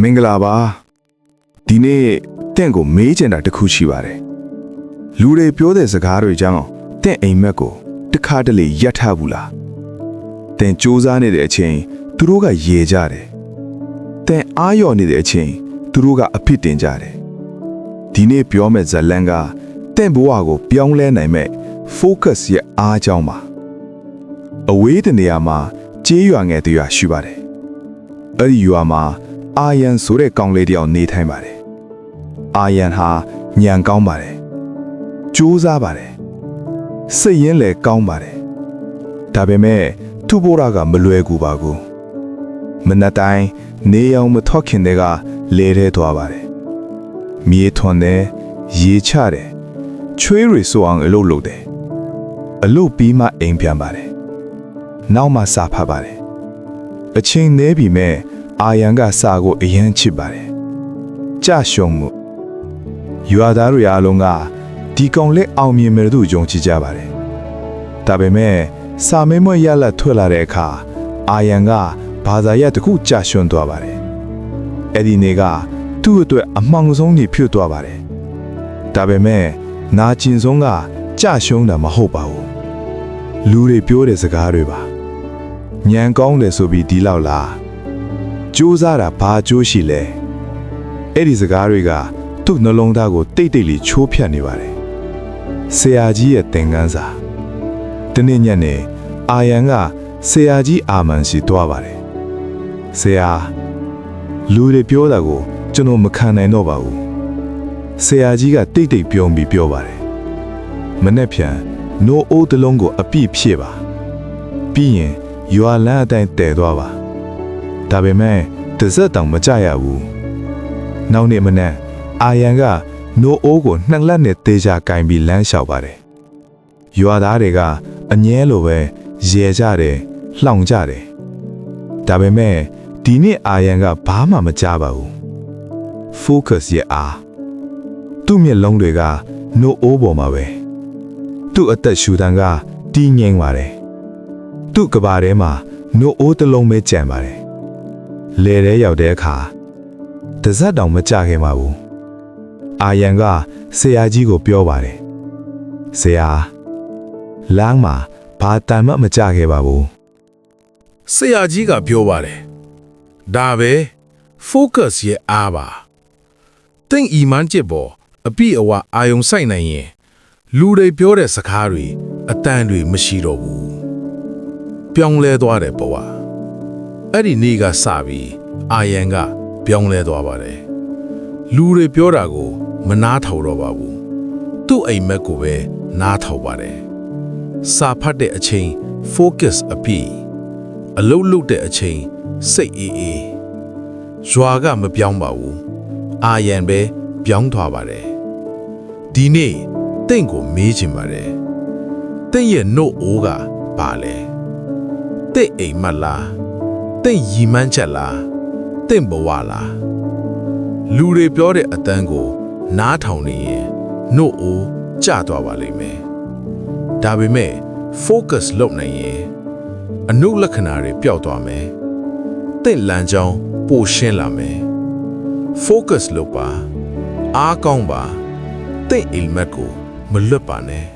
မင်္ဂလာပါဒီနေ့တင့်ကိုမေးချင်တာတစ်ခုရှိပါတယ်လူတွေပြောတဲ့စကားတွေကြောင့်တင့်အိမ်မက်ကိုတစ်ခါတလေရပ်ထားဘူးလားတင့်စူးစမ်းနေတဲ့အချိန်သူတို့ကရေကြတယ်တင့်အားလျော်နေတဲ့အချိန်သူတို့ကအဖြစ်တင်ကြတယ်ဒီနေ့ပြောမယ့်ဇာတ်လမ်းကတင့်ဘဝကိုပြောင်းလဲနိုင်မဲ့ focus ရဲ့အားကြောင်းပါအဝေးတနေရာမှာကြေးရွာငယ်တရွာရှိပါတယ်အဲ့ဒီရွာမှာအာယန်ဆိုတဲ့ကောင်လေးတယောက်နေထိုင်ပါတယ်အာယန်ဟာညံကောင်းပါတယ်ကြိုးစားပါတယ်စိတ်ရင်းလည်းကောင်းပါတယ်ဒါပေမဲ့သူ့ဘဝကမလွယ်ကူပါဘူးမနက်တိုင်းနေအောင်မထွက်ခင်တည်းကလဲထဲသွားပါတယ်မြေထွန်တယ်ရေချတယ်ချွေးတွေဆိုအောင်အလုပ်လုပ်တယ်အလုပ်ပြီးမှအိမ်ပြန်ပါတယ်နောက်မှစာဖတ်ပါတယ်အချိန်နည်းပြီမဲ့အာယန်ကစာကိုအရင်ချစ်ပါတယ်ကြရှုံမှုရွာသားတွေအားလုံးကဒီကောင်လေးအောင်မြင်မယ်လို့ယုံကြည်ကြပါတယ်ဒါပေမဲ့စာမေးမွေးရလက်ထွက်လာတဲ့အခါအာယန်ကဘာသာရပ်တစ်ခုကြရှုံသွားပါတယ်အဲ့ဒီနေ့ကသူ့အတွက်အမှောင်ဆုံးကြီးဖြစ်သွားပါတယ်ဒါပေမဲ့နာကျင်ဆုံးကကြရှုံတာမဟုတ်ပါဘူးလူတွေပြောတဲ့စကားတွေပါညံကောင်းတယ်ဆိုပြီးဒီလောက်လားကြိုးစားတာဘာကြိုးရှိလဲအဲ့ဒီစကားတွေကသူ့နှလုံးသားကိုတိတ်တိတ်လေးချိုးဖျက်နေပါတယ်ဆရာကြီးရဲ့သင်ခန်းစာဒီနေ့ညနေအာယန်ကဆရာကြီးအာမန်စီတွားပါတယ်ဆရာလူတွေပြောတာကိုကျွန်တော်မခံနိုင်တော့ပါဘူးဆရာကြီးကတိတ်တိတ်ပြုံးပြီးပြောပါတယ်မနေ့ဖြန်နိုးအိုးတလုံးကိုအပြည့်ဖြည့်ပါပြီးရင်ရွာလမ်းအတိုင်းတည်သွားပါဒါပေမဲ့တစ်စက်တောင်မကြရဘူးနောက်နေ့မနက်အာယန်ကနိုးအိုးကိုနှစ်လက်နဲ့တေးချကင်ပြီးလမ်းလျှောက်ပါတယ်ရွာသားတွေကအငဲလိုပဲရေကြတယ်လှောင်ကြတယ်ဒါပေမဲ့ဒီနေ့အာယန်ကဘာမှမကြားပါဘူး focus ရဲ့အားသူ့မျက်လုံးတွေကနိုးအိုးပေါ်မှာပဲသူ့အသက်ရှူတန်းကတီးငိမ့်ပါတယ်သူ့ကဘာထဲမှာနိုးအိုးတစ်လုံးပဲကြံပါတယ်လေထဲရောက်တဲ့အခါတစက်တောင်မကြခင်ပါဘူးအာယန်ကဆရာကြီးကိုပြောပါတယ်ဆရာလမ်းမှာဘာတန်မှမကြခဲ့ပါဘူးဆရာကြီးကပြောပါတယ်ဒါပဲ focus ရဲ့အားပါတင့်အီမန်ချစ်ပေါ်အပြည့်အဝအာယုံစိုက်နိုင်ရင်လူတွေပြောတဲ့စကားတွေအတန်တွေမရှိတော့ဘူးပြောင်းလဲသွားတယ်ဘဝအဲ့ဒီနေ့ကစပြီးအာယန်ကပြောင်းလဲသွားပါတယ်လူတွေပြောတာကိုမနားထောင်တော့ပါဘူးသူ့အိမ်မက်ကိုပဲနားထောင်ပါတယ်စာဖတ်တဲ့အချိန် focus အပြည့်အလုပ်လုပ်တဲ့အချိန်စိတ်အေးအေးရွာကမပြောင်းပါဘူးအာယန်ပဲပြောင်းသွားပါတယ်ဒီနေ့တင့်ကိုမေးချင်ပါတယ်တင့်ရဲ့နှုတ်အိုးကဘာလဲတင့်အိမ်မက်လားတင့်ရီမန်းချက်လားတင့်ဘဝလားလူတွေပြောတဲ့အတန်းကိုနားထောင်နေရင်နှုတ်အိုးကျသွားပါလိမ့်မယ်ဒါပေမဲ့ focus လုပ်နိုင်ရင်အနုလက္ခဏာတွေပျောက်သွားမယ်တင့်လမ်းကြောင်းပိုရှင်းလာမယ် focus လုပ်ပါအားကောင်းပါတင့်အိမ်မက်ကိုမလွတ်ပါနဲ့